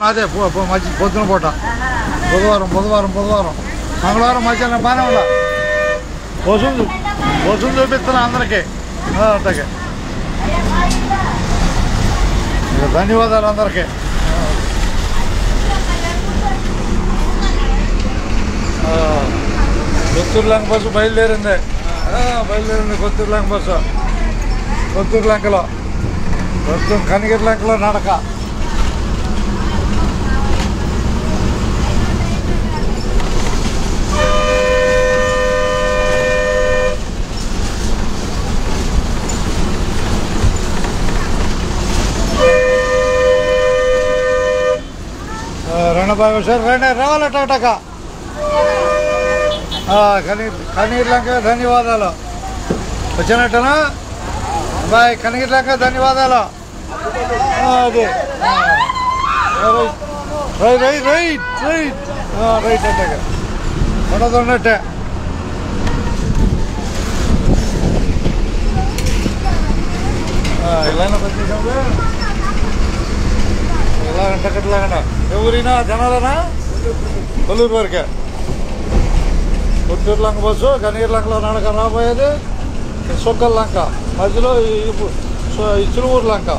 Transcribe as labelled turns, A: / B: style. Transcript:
A: అదే మంచి పొద్దున పూట బుధవారం మంగళవారం మధ్యాహ్నం బాగానే ఉందా వసూలు చూపిస్తున్నా అందరికీ అట్టగే ధన్యవాదాలు అందరికీ. కొత్తూరు లంక బస్సు బయలుదేరింది కొత్తూరు లంక బస్సు కొత్తూరు లంకలో కనిగిరి లంకలో నడక. రణబాబు సార్ రావాలటక కనిగిరి లంక ధన్యవాదాలు వచ్చినట్టనా బాయ్ కనిగిరి లంక ధన్యవాదాలు. అదే రైట్ అట్టగా ఉన్నట్టే ఇలాగ పనిచేసాము ఇలాగంటలాగనా ఎవరినా జనాలనా కొల్లూరు వరకే కొత్తూరు లంక బస్సు కనిగిరి లంకలో నడక రాబోయేది సుక్కల లంక మధ్యలో ఈ చిలువూరు లంక.